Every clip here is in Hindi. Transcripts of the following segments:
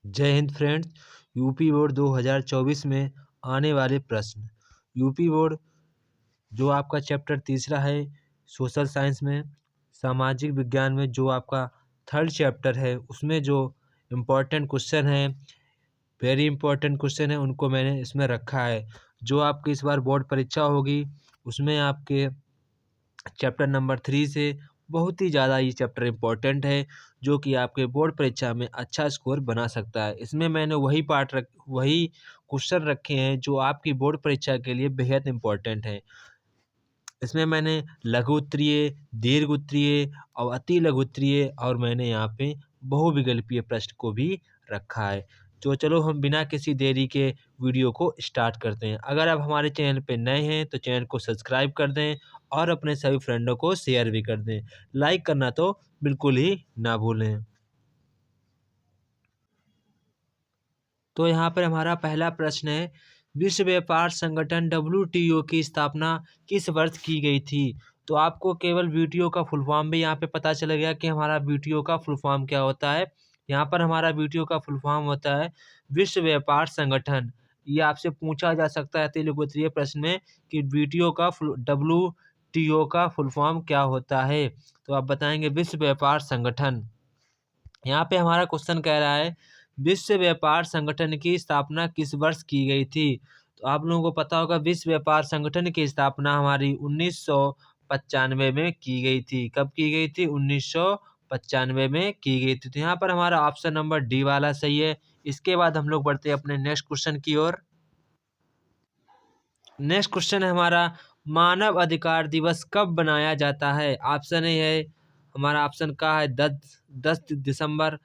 जय हिंद फ्रेंड्स। यूपी बोर्ड 2024 में आने वाले प्रश्न। यूपी बोर्ड जो आपका चैप्टर तीसरा है सोशल साइंस में, सामाजिक विज्ञान में जो आपका थर्ड चैप्टर है उसमें जो इम्पोर्टेंट क्वेश्चन है, वेरी इंपॉर्टेंट क्वेश्चन है, उनको मैंने इसमें रखा है। जो आपकी इस बार बोर्ड परीक्षा होगी उसमें आपके चैप्टर नंबर 3 से बहुत ही ज़्यादा ये चैप्टर इम्पोर्टेंट है, जो कि आपके बोर्ड परीक्षा में अच्छा स्कोर बना सकता है। इसमें मैंने वही क्वेश्चन रखे हैं जो आपकी बोर्ड परीक्षा के लिए बेहद इम्पोर्टेंट हैं। इसमें मैंने लघु उत्तरीय, दीर्घ उत्तरीय और अति लघु उत्तरीय और मैंने यहाँ पे बहुविकल्पीय प्रश्न को भी रखा है। तो चलो हम बिना किसी देरी के वीडियो को स्टार्ट करते हैं। अगर आप हमारे चैनल पे नए हैं तो चैनल को सब्सक्राइब कर दें और अपने सभी फ्रेंडों को शेयर भी कर दें। लाइक करना तो बिल्कुल ही ना भूलें। तो यहाँ पर हमारा पहला प्रश्न है, विश्व व्यापार संगठन WTO की स्थापना किस वर्ष की गई थी? तो आपको केवल वीटीओ का फुल फॉर्म भी यहाँ पे पता चल गया कि हमारा वीटीओ का फुल फॉर्म क्या होता है। यहाँ पर हमारा वीटीओ का फुल फॉर्म होता है विश्व व्यापार संगठन। ये आपसे पूछा जा सकता है त्रिगोत्रीय प्रश्न में कि वीटीओ का WTO का फुल फॉर्म क्या होता है, तो आप बताएंगे विश्व व्यापार संगठन। यहाँ पे हमारा क्वेश्चन कह रहा है विश्व व्यापार संगठन की स्थापना किस वर्ष की गई थी? तो आप लोगों को पता होगा विश्व व्यापार संगठन की स्थापना हमारी 1995 में की गई थी। कब की गई थी? 1995 में की गई थी। तो यहाँ पर हमारा ऑप्शन नंबर डी वाला सही है। इसके बाद हम लोग बढ़ते हैं अपने नेक्स्ट क्वेश्चन की ओर। नेक्स्ट क्वेश्चन है हमारा, मानव अधिकार दिवस कब बनाया जाता है? ऑप्शन ए है हमारा, ऑप्शन का है 10 दिसंबर,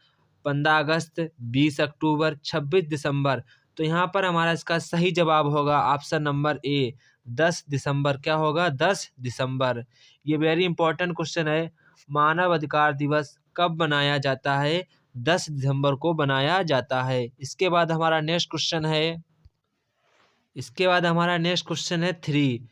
15 अगस्त, 20 अक्टूबर, 26 दिसंबर। तो यहाँ पर हमारा इसका सही जवाब होगा ऑप्शन नंबर ए 10 दिसंबर। क्या होगा? 10 दिसंबर। ये वेरी इंपॉर्टेंट क्वेश्चन है। मानव अधिकार दिवस कब बनाया जाता है? 10 दिसंबर को बनाया जाता है। इसके बाद हमारा नेक्स्ट क्वेश्चन है 3।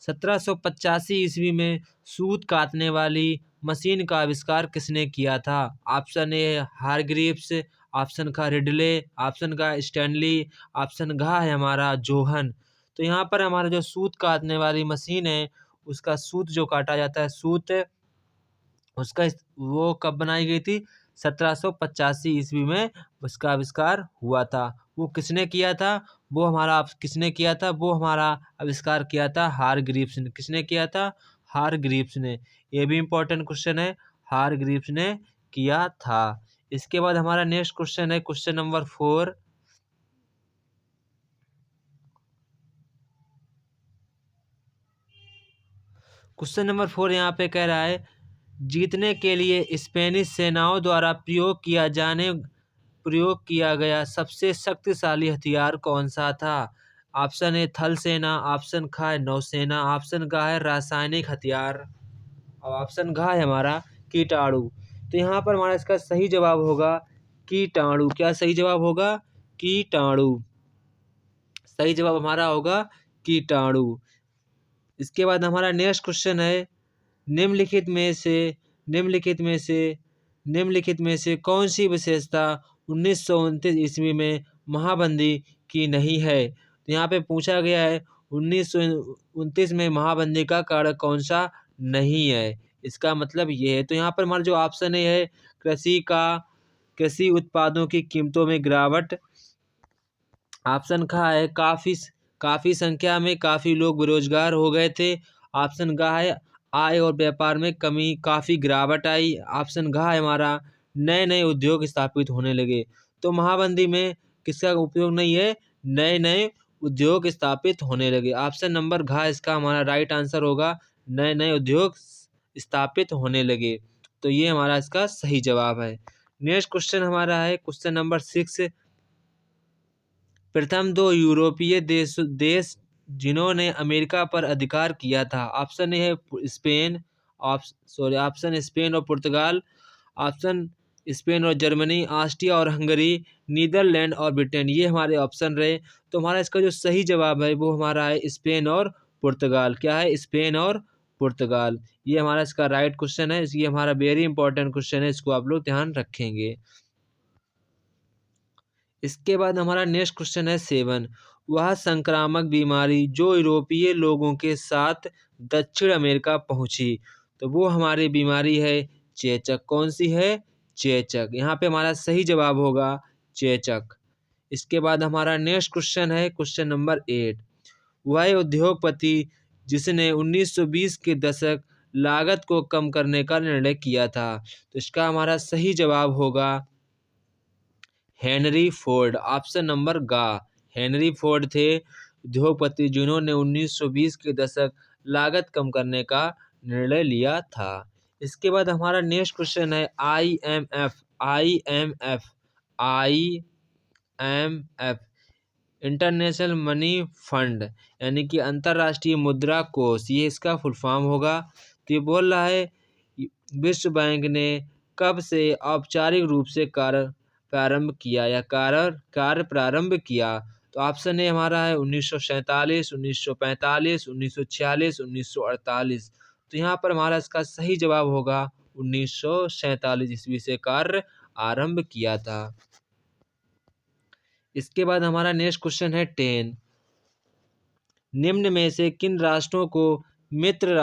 1785 ईस्वी में सूत काटने वाली मशीन का आविष्कार किसने किया था? ऑप्शन ए हारग्रीव्स, ऑप्शन का रिडले, ऑप्शन का स्टैनली, ऑप्शन घ है हमारा जोहन। तो यहाँ पर हमारा जो सूत काटने वाली मशीन है उसका सूत जो काटा जाता है सूत, उसका वो कब बनाई गई थी? 1785 ईस्वी में उसका आविष्कार हुआ था। वो किसने किया था? वो हमारा आविष्कार किया था हारग्रीव्स ने। किसने किया था? हारग्रीव्स ने। ये भी इम्पोर्टेंट क्वेश्चन है, हारग्रीव्स ने किया था। इसके बाद हमारा नेक्स्ट क्वेश्चन है क्वेश्चन नंबर 4। क्वेश्चन नंबर 4 यहाँ पे कह रहा है, जीतने के लिए स्पेनिश सेनाओं द्वारा प्रयोग किया गया सबसे शक्तिशाली हथियार कौन सा था? ऑप्शन ए थल सेना, ऑप्शन ख है नौसेना, ऑप्शन ग है रासायनिक हथियार और ऑप्शन घ है हमारा कीटाणु। तो यहाँ पर हमारा इसका सही जवाब होगा कीटाणु। क्या सही जवाब होगा? कीटाणु। सही जवाब हमारा होगा कीटाणु। इसके बाद हमारा नेक्स्ट क्वेश्चन है, निम्नलिखित में से निम्नलिखित में से कौन सी विशेषता 1929 ईस्वी में महाबंदी की नहीं है? तो यहाँ पे पूछा गया है 1929 में महाबंदी का कारक कौन सा नहीं है, इसका मतलब ये है। तो यहाँ पर हमारा जो ऑप्शन है कृषि उत्पादों की कीमतों में गिरावट, ऑप्शन खा है काफ़ी संख्या में काफ़ी लोग बेरोजगार हो गए थे, ऑप्शन गा है आय और व्यापार में कमी, काफ़ी गिरावट आई, ऑप्शन घा है हमारा नए नए उद्योग स्थापित होने लगे। तो महाबंदी में किसका उपयोग नहीं है? नए नए उद्योग स्थापित होने लगे। ऑप्शन नंबर घा इसका हमारा राइट आंसर होगा, नए नए उद्योग स्थापित होने लगे। तो ये हमारा इसका सही जवाब है। नेक्स्ट क्वेश्चन हमारा है क्वेश्चन नंबर 6। प्रथम दो यूरोपीय देश जिन्होंने अमेरिका पर अधिकार किया था। ऑप्शन ए है स्पेन, ऑप्शन स्पेन और पुर्तगाल, ऑप्शन स्पेन और जर्मनी, ऑस्ट्रिया और हंगरी, नीदरलैंड और ब्रिटेन। ये हमारे ऑप्शन रहे। तो हमारा इसका जो सही जवाब है वो हमारा है स्पेन और पुर्तगाल। क्या है? स्पेन और पुर्तगाल। ये हमारा इसका राइट क्वेश्चन है। ये हमारा वेरी इंपॉर्टेंट क्वेश्चन है, इसको आप लोग ध्यान रखेंगे। इसके बाद हमारा नेक्स्ट क्वेश्चन है 7। वह संक्रामक बीमारी जो यूरोपीय लोगों के साथ दक्षिण अमेरिका पहुंची, तो वो हमारी बीमारी है चेचक। कौन सी है? चेचक। यहाँ पे हमारा सही जवाब होगा चेचक। इसके बाद हमारा नेक्स्ट क्वेश्चन है क्वेश्चन नंबर 8। वह उद्योगपति जिसने 1920 के दशक लागत को कम करने का निर्णय किया था, तो इसका हमारा सही जवाब होगा हेनरी फोर्ड। ऑप्शन नंबर गा। हेनरी फोर्ड थे उद्योगपति जिन्होंने 1920 के दशक लागत कम करने का निर्णय लिया था। इसके बाद हमारा नेक्स्ट क्वेश्चन है IMF। IMF IMF international money fund यानी कि अंतर्राष्ट्रीय मुद्रा कोष, ये इसका फुल फॉर्म होगा। तो ये बोल रहा है विश्व बैंक ने कब से औपचारिक रूप से कार्य प्रारंभ किया या कार्य प्रारंभ किया? तो ऑप्शन ए हमारा है 1947, 1945, 1946, 1948। तो यहाँ पर हमारा इसका सही जवाब होगा 1947 ईस्वी से कार्य आरंभ किया था। इसके बाद हमारा नेक्स्ट क्वेश्चन है 10। निम्न में से किन राष्ट्रों को मित्र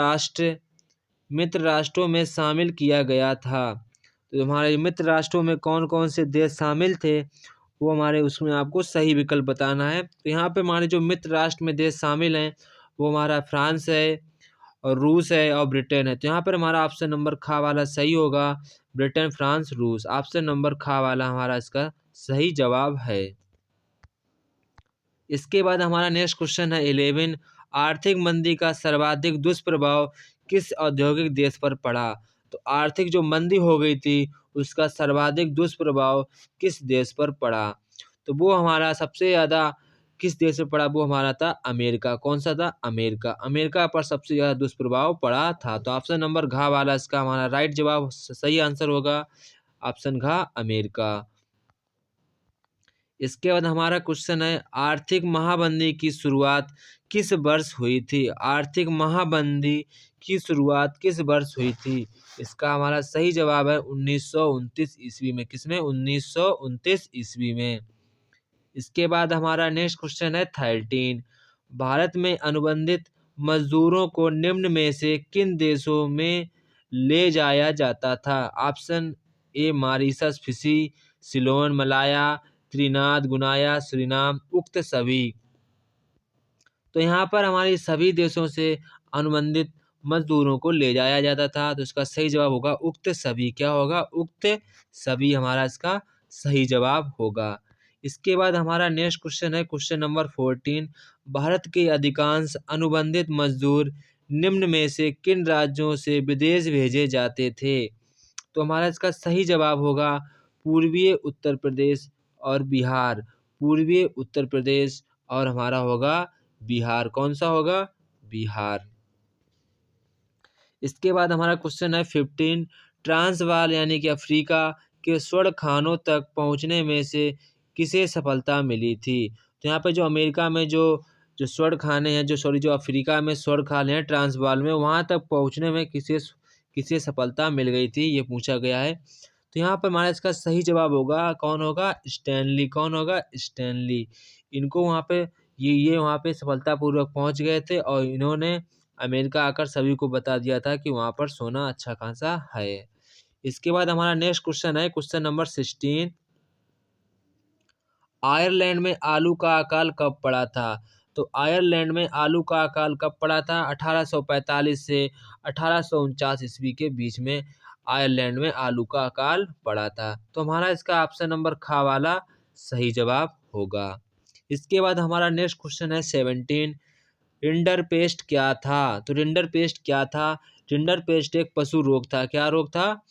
राष्ट्रों में शामिल किया गया था? तो हमारे मित्र राष्ट्रों में कौन कौन से देश शामिल थे, वो हमारे उसमें आपको सही विकल्प बताना है। तो यहाँ पे हमारे जो मित्र राष्ट्र में देश शामिल हैं वो हमारा फ्रांस है और रूस है और ब्रिटेन है। तो यहाँ पर हमारा ऑप्शन नंबर खा वाला सही होगा, ब्रिटेन, फ्रांस, रूस। ऑप्शन नंबर खा वाला हमारा इसका सही जवाब है। इसके बाद हमारा नेक्स्ट क्वेश्चन है 11। आर्थिक मंदी का सर्वाधिक दुष्प्रभाव किस औद्योगिक देश पर पड़ा? तो आर्थिक जो मंदी हो गई थी उसका सर्वाधिक दुष्प्रभाव किस देश पर पड़ा? तो वो हमारा सबसे ज़्यादा किस देश पर पड़ा? वो हमारा था अमेरिका। कौन सा था? अमेरिका। अमेरिका पर सबसे ज़्यादा दुष्प्रभाव पड़ा था। तो ऑप्शन नंबर घ वाला इसका हमारा राइट जवाब सही आंसर होगा, ऑप्शन घ अमेरिका। इसके बाद हमारा क्वेश्चन है आर्थिक महामंदी की शुरुआत किस वर्ष हुई थी? आर्थिक महामंदी की शुरुआत किस वर्ष हुई थी? इसका हमारा सही जवाब है 1929 ईस्वी में। किसमें? 1929 ईस्वी में। इसके बाद हमारा नेक्स्ट क्वेश्चन है 13। भारत में अनुबंधित मजदूरों को निम्न में से किन देशों में ले जाया जाता था? Option A Mauritius, Fiji, Ceylon, Malaya, Trinidad, Guyana, Suriname, उक्त सभी। तो यहाँ पर हमारे सभी देशों से अनुबंधित मजदूरों को ले जाया जाता था। तो इसका सही जवाब होगा उक्त सभी। क्या होगा? उक्त सभी हमारा इसका सही जवाब होगा। इसके बाद हमारा नेक्स्ट क्वेश्चन है क्वेश्चन नंबर 14। भारत के अधिकांश अनुबंधित मजदूर निम्न में से किन राज्यों से विदेश भेजे जाते थे? तो हमारा इसका सही जवाब होगा पूर्वीय उत्तर प्रदेश और बिहार। पूर्वीय उत्तर प्रदेश और हमारा होगा बिहार। कौन सा होगा? बिहार। इसके बाद हमारा क्वेश्चन है 15। ट्रांसवाल यानी कि अफ्रीका के स्वर्ण खानों तक पहुंचने में से किसे सफलता मिली थी? तो यहाँ पे जो अमेरिका में जो जो स्वर्ण खाने हैं, जो अफ्रीका में स्वर्ण खाने हैं ट्रांसवाल में, वहाँ तक पहुँचने में किसे सफलता मिल गई थी, ये पूछा गया है। तो यहाँ पर हमारा इसका सही जवाब होगा कौन होगा? स्टैनली। कौन होगा? स्टैनली। इनको वहाँ पे ये वहाँ पे सफलतापूर्वक पहुँच गए थे और इन्होंने अमेरिका आकर सभी को बता दिया था कि वहाँ पर सोना अच्छा खासा है। इसके बाद हमारा नेक्स्ट क्वेश्चन है क्वेश्चन नंबर 16। आयरलैंड में आलू का अकाल कब पड़ा था? तो आयरलैंड में आलू का अकाल कब पड़ा था? 1845 से 1849 ईस्वी के बीच में आयरलैंड में आलू का अकाल पड़ा था। तो हमारा इसका ऑप्शन नंबर खा वाला सही जवाब होगा। इसके बाद हमारा नेक्स्ट क्वेश्चन है 17। रिंडरपेस्ट क्या था? तो रिंडरपेस्ट क्या था? रिंडरपेस्ट एक पशु रोग था। क्या रोग था?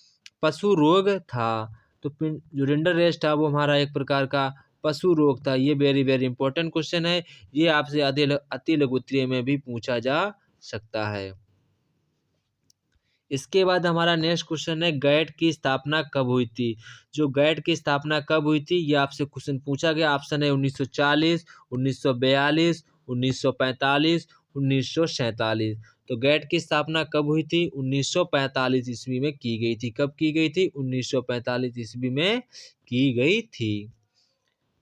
पशु रोग था। तो जो रिंडरपेस्ट था वो हमारा एक प्रकार का पशु रोग था। ये वेरी वेरी इंपॉर्टेंट क्वेश्चन है। ये आपसे अति लघु उत्तरीय में भी पूछा जा सकता है। इसके बाद हमारा नेक्स्ट क्वेश्चन है गैट की स्थापना कब हुई थी? जो गैट की स्थापना कब हुई थी ये आपसे क्वेश्चन पूछा गया। ऑप्शन है 1940, 1942, 1945, 1947। तो गैट की स्थापना कब हुई थी? 1945 ईस्वी में की गई थी। कब की गई थी? 1945 ईस्वी में की गई थी।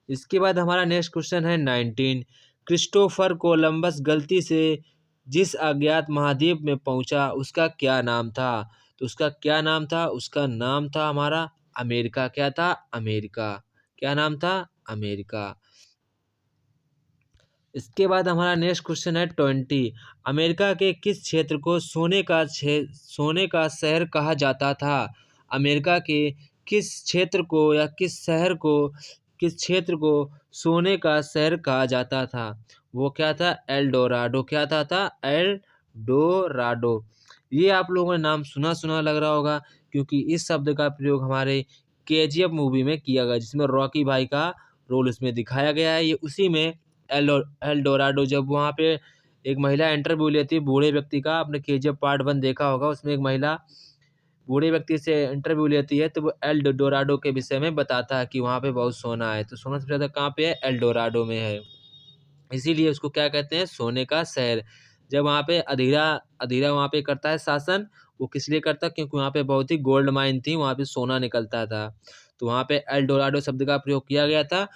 इसके बाद हमारा नेक्स्ट क्वेश्चन है 19। क्रिस्टोफर कोलंबस गलती से जिस अज्ञात महाद्वीप में पहुंचा उसका क्या नाम था? तो उसका क्या नाम था? उसका नाम था हमारा अमेरिका। क्या था? अमेरिका। क्या नाम था? अमेरिका। इसके बाद हमारा नेक्स्ट क्वेश्चन है 20। अमेरिका के किस क्षेत्र को सोने का शहर कहा जाता था? अमेरिका के किस क्षेत्र को या किस क्षेत्र को सोने का शहर कहा जाता था? वो क्या था? L Dorado. क्या था? L Dorado. ये आप लोगों ने नाम सुना सुना लग रहा होगा, क्योंकि इस शब्द का प्रयोग हमारे केजीएफ मूवी में किया गया, जिसमें रॉकी भाई का रोल इसमें दिखाया गया है। ये उसी में एल डोराडो, जब वहाँ पे एक महिला इंटरव्यू लेती है बूढ़े व्यक्ति का, आपने केजीएफ पार्ट 1 देखा होगा, उसमें एक महिला बूढ़े व्यक्ति से इंटरव्यू लेती है, तो वो एल डोराडो के विषय में बताता है कि वहाँ पे बहुत सोना है। तो सोना सबसे ज़्यादा कहाँ पे है? एल डोराडो में है। इसीलिए उसको क्या कहते हैं? सोने का शहर। जब वहाँ पे अधीरा अधीरा वहाँ पे करता है शासन, वो किस लिए करता है? क्योंकि वहाँ पे बहुत ही गोल्ड माइन थी, वहाँ पे सोना निकलता था। तो वहाँ पे एल डोराडो शब्द का प्रयोग किया गया था।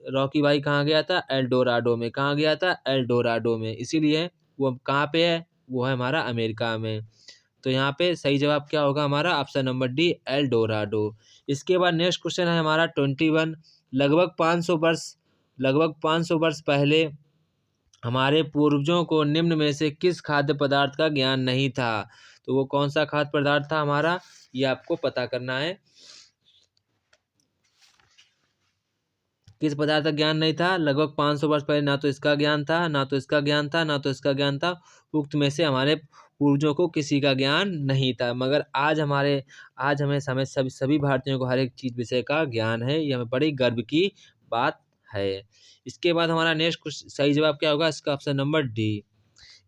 रॉकी भाई कहाँ गया था? एल डोराडो में। कहाँ गया था? एल डोराडो में। इसीलिए वो कहाँ पे है? वो है हमारा अमेरिका में। तो यहाँ पे सही जवाब क्या होगा हमारा? Option number D, L Dorado. इसके बाद नेक्स्ट क्वेश्चन है हमारा 21। लगभग 500 वर्ष पहले हमारे पूर्वजों को निम्न में से किस खाद्य पदार्थ का ज्ञान नहीं था? तो वो कौन सा खाद्य पदार्थ था हमारा? ये आपको पता करना है। किस पदार्थ का ज्ञान नहीं था? लगभग 500 वर्ष पहले ना तो इसका ज्ञान था, ना तो इसका ज्ञान था, ना तो इसका ज्ञान था। उक्त में से हमारे पूर्वजों को किसी का ज्ञान नहीं था, मगर आज हमें सभी भारतीयों को हर एक चीज विषय का ज्ञान है। ये हमें बड़ी गर्व की बात है। इसके बाद हमारा नेक्स्ट सही जवाब क्या होगा? इसका ऑप्शन नंबर डी।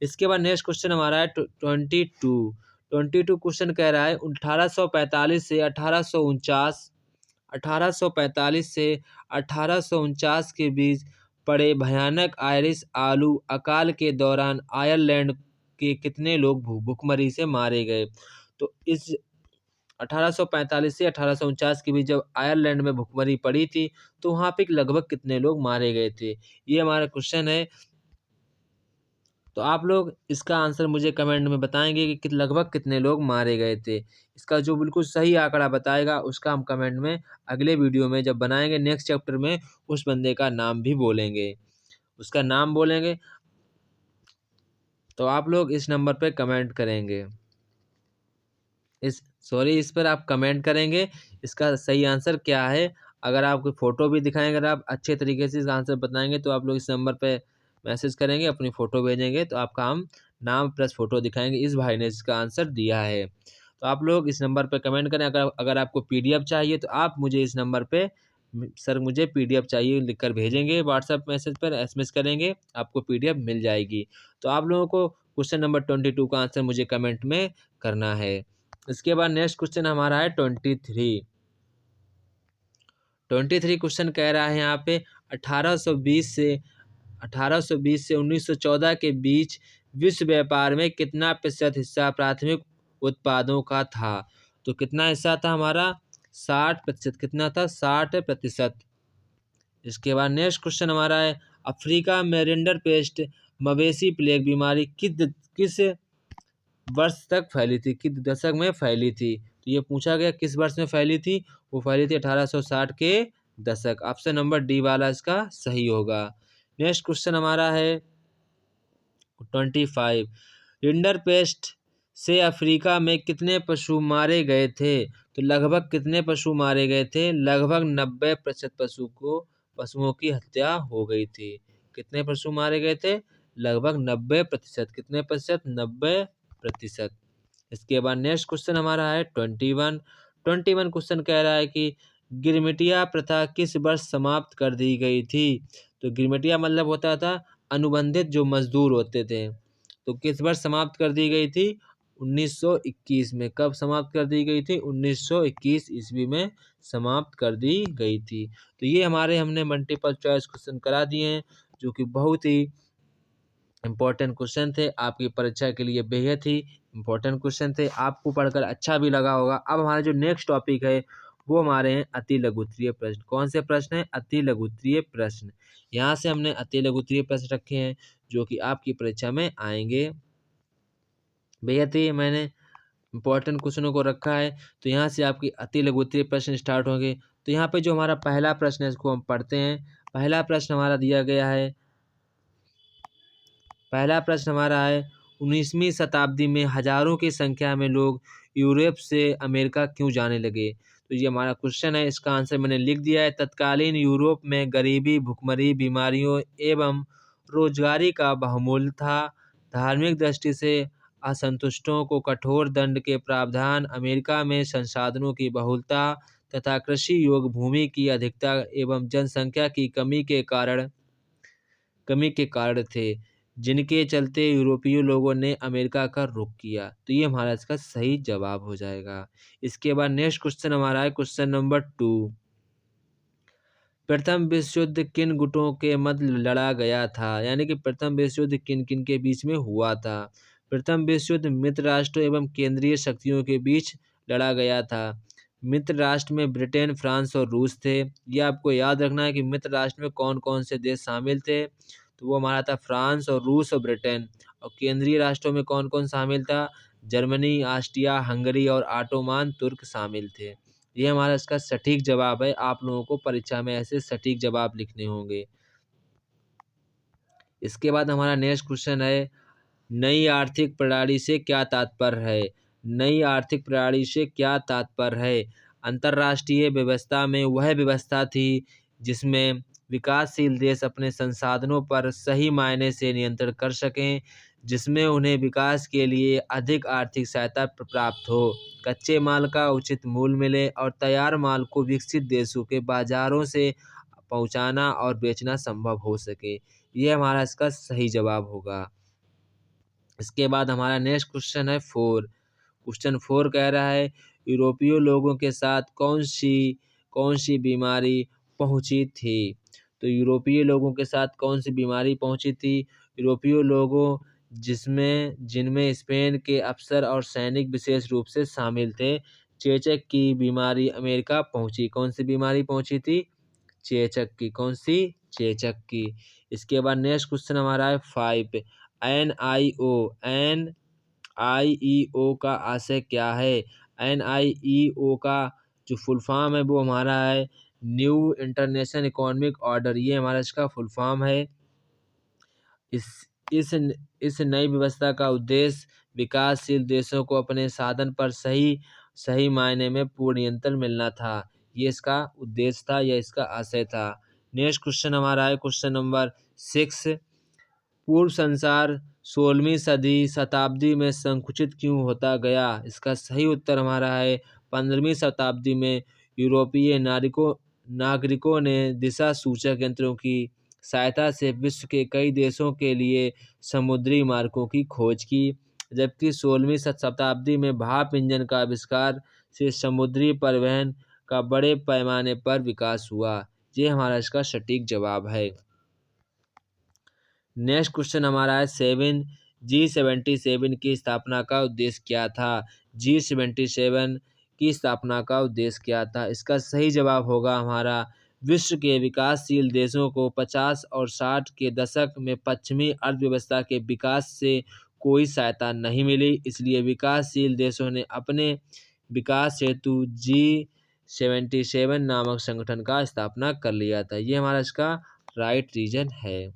इसके बाद नेक्स्ट क्वेश्चन हमारा है 22 क्वेश्चन कह रहा है 1845 से 1849 के बीच पड़े भयानक आयरिश आलू अकाल के दौरान आयरलैंड के कितने लोग भूखमरी से मारे गए? तो इस 1845 से 1849 के बीच जब आयरलैंड में भूखमरी पड़ी थी, तो वहाँ पे लगभग कितने लोग मारे गए थे? ये हमारा क्वेश्चन है। तो आप लोग इसका आंसर मुझे कमेंट में बताएंगे कि लगभग कितने लोग मारे गए थे। इसका जो बिल्कुल सही आंकड़ा बताएगा उसका हम कमेंट में अगले वीडियो में जब बनाएंगे नेक्स्ट चैप्टर में उस बंदे का नाम भी बोलेंगे, उसका नाम बोलेंगे। तो आप लोग इस नंबर पे कमेंट करेंगे, इस पर आप कमेंट करेंगे इसका सही आंसर क्या है। अगर आपको फ़ोटो भी दिखाएंगे, अगर आप अच्छे तरीके से इसका आंसर बताएंगे तो आप लोग इस नंबर पे मैसेज करेंगे, अपनी फ़ोटो भेजेंगे, तो आपका हम नाम प्लस फ़ोटो दिखाएंगे, इस भाई ने इसका आंसर दिया है। तो आप लोग इस नंबर पे कमेंट करें। अगर आपको पीडीएफ चाहिए तो आप मुझे इस नंबर पे सर मुझे पीडीएफ चाहिए लिखकर भेजेंगे, व्हाट्सएप मैसेज पर एसएमएस करेंगे, आपको पीडीएफ मिल जाएगी। तो आप लोगों को क्वेश्चन नंबर 22 का आंसर मुझे कमेंट में करना है। इसके बाद नेक्स्ट क्वेश्चन हमारा है 23 क्वेश्चन कह रहा है यहाँ पे 1820 से 1914 के बीच विश्व व्यापार में कितना प्रतिशत हिस्सा प्राथमिक उत्पादों का था? तो कितना हिस्सा था हमारा? 60%। कितना था? 60%। इसके बाद नेक्स्ट क्वेश्चन हमारा है अफ्रीका में रिंडर पेस्ट मवेशी प्लेग बीमारी किस वर्ष तक फैली थी, किस दशक में फैली थी? तो ये पूछा गया किस वर्ष में फैली थी? वो फैली थी 1860 के दशक। ऑप्शन नंबर डी वाला इसका सही होगा। नेक्स्ट क्वेश्चन हमारा है 25। रिंडर पेस्ट से अफ्रीका में कितने पशु मारे गए थे? तो लगभग कितने पशु मारे गए थे? लगभग 90% पशुओं की हत्या हो गई थी। कितने पशु मारे गए थे? लगभग 90%। कितने प्रतिशत? 90%। इसके बाद नेक्स्ट क्वेश्चन हमारा है 21 क्वेश्चन कह रहा है कि गिरमिटिया प्रथा किस वर्ष समाप्त कर दी गई थी? तो गिरमिटिया मतलब होता था अनुबंधित जो मजदूर होते थे। तो किस वर्ष समाप्त कर दी गई थी? 1921 में। कब समाप्त कर दी गई थी? 1921 ईस्वी में समाप्त कर दी गई थी। तो ये हमने मल्टीपल चॉइस क्वेश्चन करा दिए हैं, जो कि बहुत ही इम्पोर्टेंट क्वेश्चन थे, आपकी परीक्षा के लिए बेहद ही इम्पोर्टेंट क्वेश्चन थे, आपको पढ़कर अच्छा भी लगा होगा। अब हमारा जो नेक्स्ट टॉपिक है वो हमारे हैं अति लघुत्तरीय प्रश्न। कौन से प्रश्न हैं? अति लघुत्तरीय प्रश्न। यहाँ से हमने अति लघुत्तरीय प्रश्न रखे हैं जो कि आपकी परीक्षा में आएंगे। भैया तो ये मैंने इंपॉर्टेंट क्वेश्चनों को रखा है, तो यहाँ से आपकी अति लघुत्तरीय प्रश्न स्टार्ट होंगे। तो यहाँ पे जो हमारा पहला प्रश्न है इसको हम पढ़ते हैं। पहला प्रश्न हमारा दिया गया है, पहला प्रश्न हमारा है 19वीं शताब्दी में हजारों की संख्या में लोग यूरोप से अमेरिका क्यों जाने लगे? तो ये हमारा क्वेश्चन है, इसका आंसर मैंने लिख दिया है। तत्कालीन यूरोप में गरीबी, भुखमरी, बीमारियों एवं रोजगारी का बहुमूल्य था। धार्मिक दृष्टि से असंतुष्टों को कठोर दंड के प्रावधान, अमेरिका में संसाधनों की बहुलता तथा कृषि योग्य भूमि की अधिकता एवं जनसंख्या की कमी के कारण थे, जिनके चलते यूरोपीय लोगों ने अमेरिका का रुख किया। तो ये हमारा इसका सही जवाब हो जाएगा। इसके बाद नेक्स्ट क्वेश्चन हमारा है क्वेश्चन नंबर 2। प्रथम विश्व युद्ध किन गुटों के मध्य लड़ा गया था? यानी कि प्रथम विश्व युद्ध किन किन के बीच में हुआ था? प्रथम विश्व युद्ध मित्र राष्ट्रों एवं केंद्रीय शक्तियों के बीच लड़ा गया था। मित्र राष्ट्र में ब्रिटेन, फ्रांस और रूस थे। ये आपको याद रखना है कि मित्र राष्ट्र में कौन कौन से देश शामिल थे। तो वो हमारा था फ्रांस और रूस और ब्रिटेन। और केंद्रीय राष्ट्रों में कौन कौन शामिल था? जर्मनी, ऑस्ट्रिया, हंगरी और ऑटोमान तुर्क शामिल थे। ये हमारा इसका सटीक जवाब है। आप लोगों को परीक्षा में ऐसे सटीक जवाब लिखने होंगे। इसके बाद हमारा नेक्स्ट क्वेश्चन है, नई आर्थिक प्रणाली से क्या तात्पर्य है? नई आर्थिक प्रणाली से क्या तात्पर्य है? अंतर्राष्ट्रीय व्यवस्था में वह व्यवस्था थी जिसमें विकासशील देश अपने संसाधनों पर सही मायने से नियंत्रण कर सकें, जिसमें उन्हें विकास के लिए अधिक आर्थिक सहायता प्राप्त हो, कच्चे माल का उचित मूल्य मिले और तैयार माल को विकसित देशों के बाजारों से पहुंचाना और बेचना संभव हो सके। ये हमारा इसका सही जवाब होगा। इसके बाद हमारा नेक्स्ट क्वेश्चन है 4। क्वेश्चन 4 कह रहा है, यूरोपीय लोगों के साथ कौन सी बीमारी पहुंची थी? तो यूरोपीय लोगों के साथ कौन सी बीमारी पहुंची थी? यूरोपीय लोगों जिनमें स्पेन के अफसर और सैनिक विशेष रूप से शामिल थे, चेचक की बीमारी अमेरिका पहुंची। कौन सी बीमारी पहुंची थी? चेचक की। कौन सी? चेचक की। इसके बाद नेक्स्ट क्वेश्चन हमारा है 5। NIO का आशय क्या है? NIO का जो फुल फॉर्म है वो हमारा है न्यू इंटरनेशनल इकोनॉमिक ऑर्डर। ये हमारा इसका फुल फॉर्म है। इस इस नई व्यवस्था का उद्देश्य विकासशील देशों को अपने साधन पर सही मायने में पूर्ण नियंत्रण मिलना था। ये इसका उद्देश्य था, यह इसका आशय था। नेक्स्ट क्वेश्चन हमारा है क्वेश्चन नंबर 6। पूर्व संसार 16वीं शताब्दी में संकुचित क्यों होता गया? इसका सही उत्तर हमारा है 15वीं शताब्दी में यूरोपीय नागरिकों ने दिशा सूचक यंत्रों की सहायता से विश्व के कई देशों के लिए समुद्री मार्गों की खोज की, जबकि 16वीं शताब्दी में भाप इंजन का आविष्कार से समुद्री परिवहन का बड़े पैमाने पर विकास हुआ। ये हमारा इसका सटीक जवाब है। नेक्स्ट क्वेश्चन हमारा है 7। G77 की स्थापना का उद्देश्य क्या था? G77 की स्थापना का उद्देश्य क्या था? इसका सही जवाब होगा हमारा विश्व के विकासशील देशों को 50 और 60 के दशक में पश्चिमी अर्थव्यवस्था के विकास से कोई सहायता नहीं मिली, इसलिए विकासशील देशों ने अपने विकास हेतु G77 नामक संगठन का स्थापना कर लिया था। ये हमारा इसका राइट रीजन है।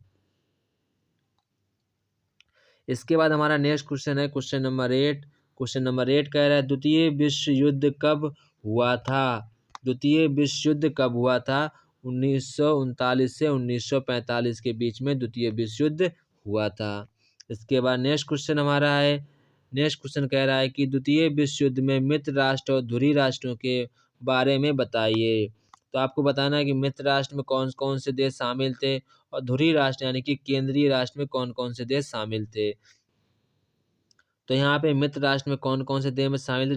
इसके बाद हमारा नेक्स्ट क्वेश्चन है क्वेश्चन नंबर 8। क्वेश्चन नंबर 8 कह रहा है, द्वितीय विश्व युद्ध कब हुआ था? द्वितीय विश्व युद्ध कब हुआ था? 1939 से 1945 के बीच में द्वितीय विश्व युद्ध हुआ था। इसके बाद नेक्स्ट क्वेश्चन हमारा है, नेक्स्ट क्वेश्चन कह रहा है कि द्वितीय विश्व युद्ध में मित्र राष्ट्र और धुरी राष्ट्रों के बारे में बताइए। तो आपको बताना है कि मित्र राष्ट्र में कौन कौन से देश शामिल थे और धुरी राष्ट्र यानी कि केंद्रीय राष्ट्र में कौन कौन से देश शामिल थे। तो यहाँ पे मित्र राष्ट्र में कौन कौन से देश शामिल थे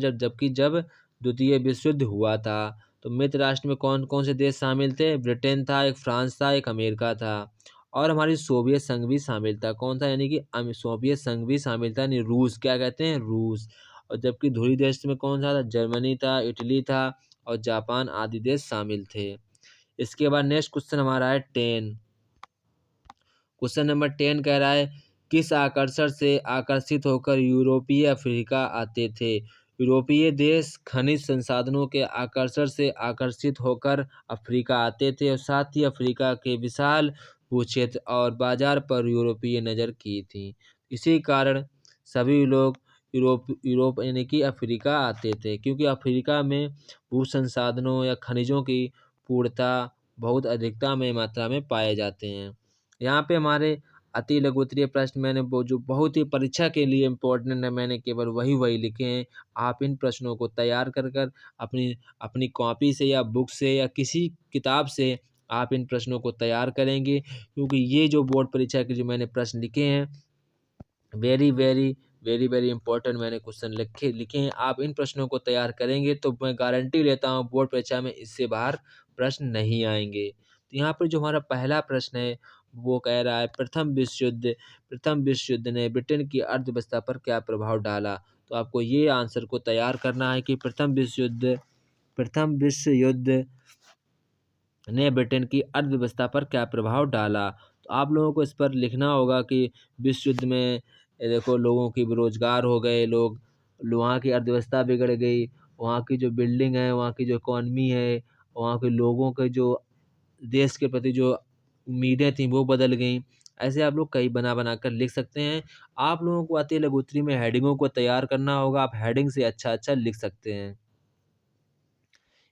जब द्वितीय विश्व युद्ध हुआ था। तो मित्र राष्ट्र में कौन कौन से देश शामिल थे? ब्रिटेन था, एक फ्रांस था, एक अमेरिका था और हमारी सोवियत संघ भी शामिल था। कौन था? यानी कि सोवियत संघ भी शामिल था, यानी रूस। क्या कहते हैं? रूस। और जबकि धुरी देश में कौन सा था? जर्मनी था, इटली था और जापान आदि देश शामिल थे। इसके बाद नेक्स्ट क्वेश्चन हमारा है 10। क्वेश्चन नंबर 10 कह रहा है, किस आकर्षण से आकर्षित होकर यूरोपीय अफ्रीका आते थे? यूरोपीय देश खनिज संसाधनों के आकर्षण से आकर्षित होकर अफ्रीका आते थे और साथ ही अफ्रीका के विशाल भूक्षेत्र और बाजार पर यूरोपीय नज़र की थी। इसी कारण सभी लोग यूरोप यानी कि अफ्रीका आते थे, क्योंकि अफ्रीका में भू संसाधनों या खनिजों की पूर्णता बहुत अधिकता में मात्रा में पाए जाते हैं। यहाँ पे हमारे अति लघु उत्तरीय प्रश्न मैंने वो जो बहुत ही परीक्षा के लिए इम्पोर्टेंट है, मैंने केवल वही लिखे हैं। आप इन प्रश्नों को तैयार कर कर अपनी अपनी कॉपी से या बुक से या किसी किताब से आप इन प्रश्नों को तैयार करेंगे, क्योंकि ये जो बोर्ड परीक्षा के जो मैंने प्रश्न लिखे हैं, very very very very important मैंने क्वेश्चन लिखे हैं। आप इन प्रश्नों को तैयार करेंगे तो मैं गारंटी लेता हूँ बोर्ड परीक्षा में इससे बाहर प्रश्न नहीं आएंगे। तो यहाँ पर जो हमारा पहला प्रश्न है वो कह रहा है, प्रथम विश्व युद्ध ने ब्रिटेन की अर्थव्यवस्था पर क्या प्रभाव डाला? तो आपको ये आंसर को तैयार करना है कि प्रथम विश्व युद्ध ने ब्रिटेन की अर्थव्यवस्था पर क्या प्रभाव डाला। तो आप लोगों को इस पर लिखना होगा कि विश्व युद्ध में देखो लोगों की बेरोजगार हो गए लोग, वहाँ की अर्थव्यवस्था बिगड़ गई, वहाँ की जो बिल्डिंग है, वहाँ की जो इकॉनमी है, वहाँ के लोगों के जो देश के प्रति जो उम्मीदें थी वो बदल गई। ऐसे आप लोग कई बना कर लिख सकते हैं। आप लोगों को अति लघु उत्तरी में हेडिंगों को तैयार करना होगा। आप हेडिंग से अच्छा लिख सकते हैं।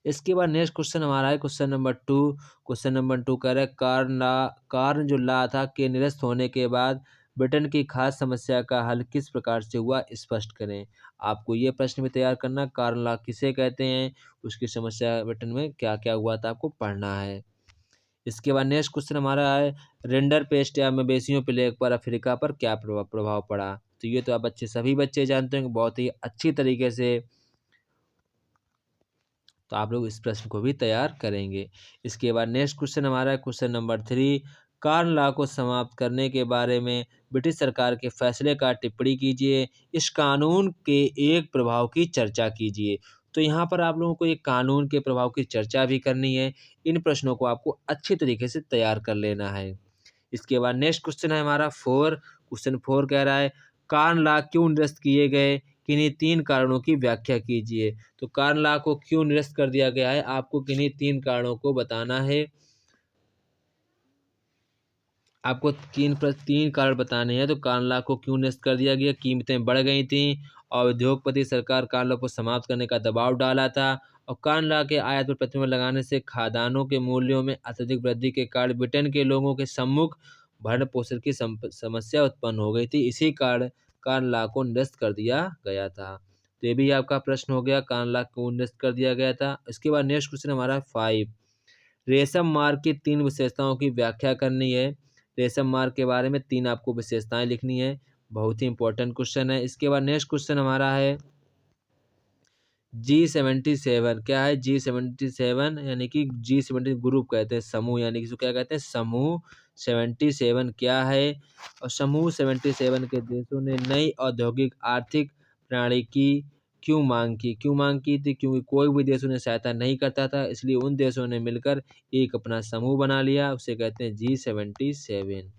इसके बाद नेक्स्ट क्वेश्चन हमारा है क्वेश्चन नंबर 2। क्वेश्चन नंबर 2 कह रहा है, कारण जो ला था के निरस्त होने के बाद ब्रिटेन की खाद्य समस्या का हल किस प्रकार से हुआ, स्पष्ट करें। आपको ये प्रश्न भी तैयार करना, कारण ला किसे कहते हैं, उसकी समस्या ब्रिटेन में क्या क्या हुआ था, आपको पढ़ना है। इसके बाद नेक्स्ट क्वेश्चन हमारा है, रेंडर पेस्ट या मवेशियों प्लेग पर अफ्रीका पर क्या प्रभाव पड़ा। तो ये तो आप सभी बच्चे जानते हैं बहुत ही अच्छी तरीके से, तो आप लोग इस प्रश्न को भी तैयार करेंगे। इसके बाद नेक्स्ट क्वेश्चन हमारा है क्वेश्चन नंबर 3। कार्न लॉ को समाप्त करने के बारे में ब्रिटिश सरकार के फैसले का टिप्पणी कीजिए। इस कानून के एक प्रभाव की चर्चा कीजिए। तो यहाँ पर आप लोगों को एक कानून के प्रभाव की चर्चा भी करनी है। इन प्रश्नों को आपको अच्छी तरीके से तैयार कर लेना है। इसके बाद नेक्स्ट क्वेश्चन है हमारा 4। क्वेश्चन 4 कह रहा है, कार्न लॉ क्यों निरस्त किए गए, किन्हीं 3 कारणों की व्याख्या कीजिए। तो कार्न लॉ को क्यों निरस्त कर दिया गया है, आपको किन्हीं 3 कारणों को बताना है। आपको 3 कारण बताने हैं। तो कार्न लॉ को क्यों निरस्त कर दिया गया, कीमतें बढ़ गई थीं और उद्योगपति सरकार कार्न लॉ को समाप्त करने का दबाव डाला था, और कार्न लॉ के आयात पर प्रतिबंध लगाने से खाद्यान्नों के मूल्यों में अत्यधिक वृद्धि के कारण ब्रिटेन के लोगों के सम्मुख भरण पोषण की समस्या उत्पन्न हो गई थी। इसी कारण कार्न लॉ को निरस्त कर दिया गया था। तो ये भी आपका प्रश्न हो गया, कार्न लॉ को निरस्त कर दिया गया था। इसके बाद नेक्स्ट क्वेश्चन हमारा 5। रेशम मार्ग की 3 विशेषताओं की व्याख्या करनी है। रेशम मार्ग के बारे में 3 आपको विशेषताएं लिखनी है। बहुत ही इंपॉर्टेंट क्वेश्चन है। इसके बाद नेक्स्ट क्वेश्चन हमारा है G77। क्या है G77, यानी कि G70 ग्रुप कहते हैं, समूह, यानी कि इसको क्या कहते हैं, समूह 77 क्या है। और समूह 77 के देशों ने नई औद्योगिक आर्थिक प्रणाली की क्यों मांग की थी, क्योंकि कोई भी देश उन्हें सहायता नहीं करता था, इसलिए उन देशों ने मिलकर एक अपना समूह बना लिया, उसे कहते हैं G77।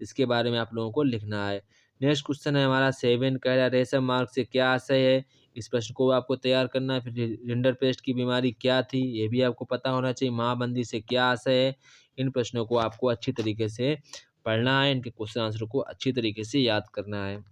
इसके बारे में आप लोगों को लिखना है। नेक्स्ट क्वेश्चन है हमारा 7, कह रहा है रेशम मार्ग से क्या आशय है। इस प्रश्न को आपको तैयार करना है। फिर रिंडर पेस्ट की बीमारी क्या थी, ये भी आपको पता होना चाहिए। महाबंदी से क्या आशय है। इन प्रश्नों को आपको अच्छी तरीके से पढ़ना है, इनके क्वेश्चन आंसर को अच्छी तरीके से याद करना है।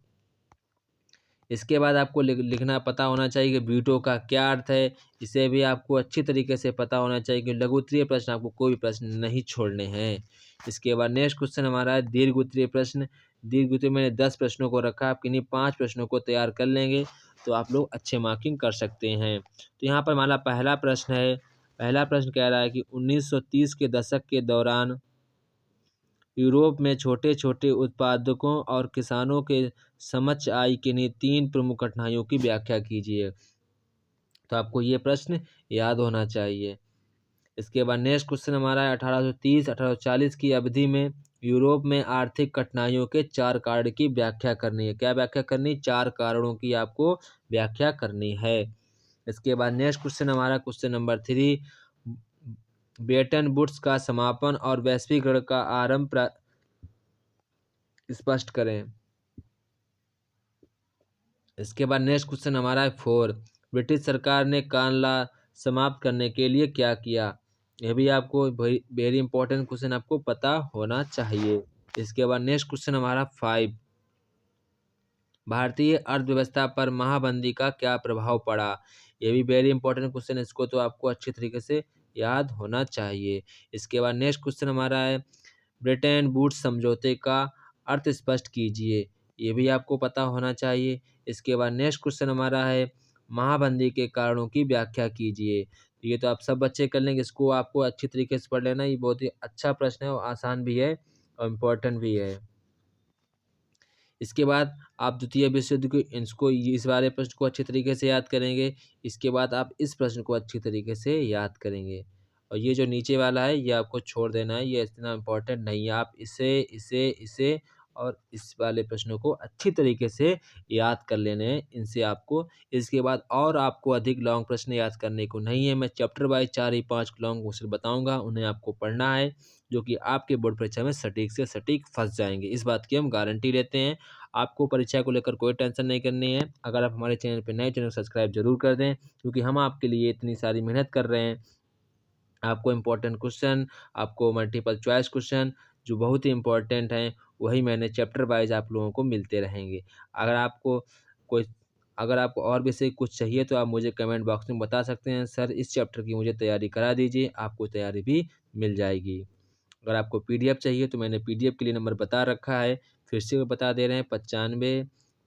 इसके बाद आपको लिखना पता होना चाहिए कि वीटो का क्या अर्थ है। इसे भी आपको अच्छी तरीके से पता होना चाहिए कि लघु उत्तरीय प्रश्न आपको कोई भी प्रश्न नहीं छोड़ने हैं। इसके बाद नेक्स्ट क्वेश्चन हमारा है दीर्घ उत्तरीय प्रश्न। दीर्घ उत्तरीय मैंने 10 प्रश्नों को रखा, आप किन्हीं 5 प्रश्नों को तैयार कर लेंगे तो आप लोग अच्छे मार्किंग कर सकते हैं। तो यहाँ पर हमारा पहला प्रश्न है। पहला प्रश्न कह रहा है कि 1930 के दशक के दौरान यूरोप में छोटे छोटे उत्पादकों और किसानों के समक्ष आई किन्हीं 3 प्रमुख कठिनाइयों की व्याख्या कीजिए। तो आपको ये प्रश्न याद होना चाहिए। इसके बाद नेक्स्ट क्वेश्चन हमारा है 1830-1840 की अवधि में यूरोप में आर्थिक कठिनाइयों के 4 कारण की व्याख्या करनी है। क्या व्याख्या करनी, 4 कारणों की आपको व्याख्या करनी है। इसके बाद नेक्स्ट क्वेश्चन हमारा क्वेश्चन नंबर 3, ब्रेटन वुड्स का समापन और वैश्वीकरण का आरंभ स्पष्ट करें। इसके बाद नेक्स्ट क्वेश्चन हमारा है 4, ब्रिटिश सरकार ने कान लॉ समाप्त करने के लिए क्या किया। यह भी आपको वेरी इंपॉर्टेंट क्वेश्चन आपको पता होना चाहिए। इसके बाद नेक्स्ट क्वेश्चन हमारा 5, भारतीय अर्थव्यवस्था पर महामंदी का क्या प्रभाव पड़ा। ये भी वेरी इंपॉर्टेंट क्वेश्चन, इसको तो आपको अच्छी तरीके से याद होना चाहिए। इसके बाद नेक्स्ट क्वेश्चन हमारा है, ब्रेटन वुड्स समझौते का अर्थ स्पष्ट कीजिए। ये भी आपको पता होना चाहिए। इसके बाद नेक्स्ट क्वेश्चन हमारा है, महामंदी के कारणों की व्याख्या कीजिए। ये तो आप सब बच्चे कर लेंगे, इसको आपको अच्छी तरीके से पढ़ लेना। ये बहुत ही अच्छा प्रश्न है और आसान भी है और इम्पोर्टेंट भी है। इसके बाद आप द्वितीय विश्व युद्ध को इसको इस वाले प्रश्न को अच्छे तरीके से याद करेंगे। इसके बाद आप इस प्रश्न को अच्छी तरीके से याद करेंगे और ये जो नीचे वाला है ये आपको छोड़ देना है, ये इतना इम्पोर्टेंट नहीं है। आप इसे इसे इसे और इस वाले प्रश्नों को अच्छी तरीके से याद कर लेने हैं इनसे आपको। इसके बाद और आपको अधिक लॉन्ग प्रश्न याद करने को नहीं है। मैं चैप्टर वाइज 4 ही 5 लॉन्ग क्वेश्चन बताऊंगा, उन्हें आपको पढ़ना है, जो कि आपके बोर्ड परीक्षा में सटीक से सटीक फंस जाएंगे। इस बात की हम गारंटी लेते हैं। आपको परीक्षा को लेकर कोई टेंशन नहीं करनी है। अगर आप हमारे चैनल पर नए, चैनल को सब्सक्राइब जरूर कर दें, क्योंकि हम आपके लिए इतनी सारी मेहनत कर रहे हैं। आपको इम्पोर्टेंट क्वेश्चन, आपको मल्टीपल चॉइस क्वेश्चन जो बहुत ही इम्पोर्टेंट हैं, वही मैंने चैप्टर वाइज आप लोगों को मिलते रहेंगे। अगर आपको और भी से कुछ चाहिए तो आप मुझे कमेंट बॉक्स में बता सकते हैं, सर इस चैप्टर की मुझे तैयारी करा दीजिए, आपको तैयारी भी मिल जाएगी। अगर आपको PDF चाहिए तो मैंने PDF के लिए नंबर बता रखा है, फिर से बता दे रहे हैं, 95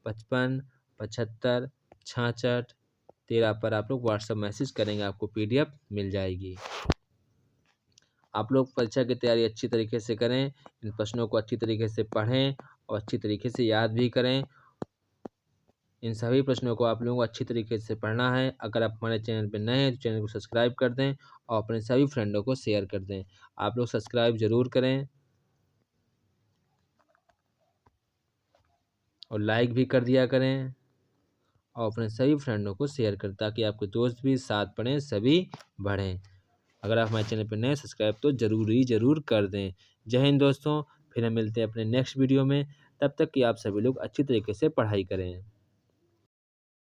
55 75 66 13 पर आप लोग व्हाट्सएप मैसेज करेंगे, आपको PDF मिल जाएगी। आप लोग परीक्षा की तैयारी अच्छी तरीके से करें, इन प्रश्नों को अच्छी तरीके से पढ़ें और अच्छी तरीके से याद भी करें। इन सभी प्रश्नों को आप लोगों को अच्छी तरीके से पढ़ना है। अगर आप हमारे चैनल पर नए हैं तो चैनल को सब्सक्राइब कर दें और अपने सभी फ्रेंडों को शेयर कर दें। आप लोग सब्सक्राइब जरूर करें और लाइक भी कर दिया करें और अपने सभी फ्रेंडों को शेयर करें, ताकि आपके दोस्त भी साथ पढ़ें, सभी बढ़ें। अगर आप हमारे चैनल पर नए, सब्सक्राइब तो ज़रूर कर दें। जय हिंद दोस्तों, फिर हम मिलते हैं अपने नेक्स्ट वीडियो में। तब तक कि आप सभी लोग अच्छी तरीके से पढ़ाई करें।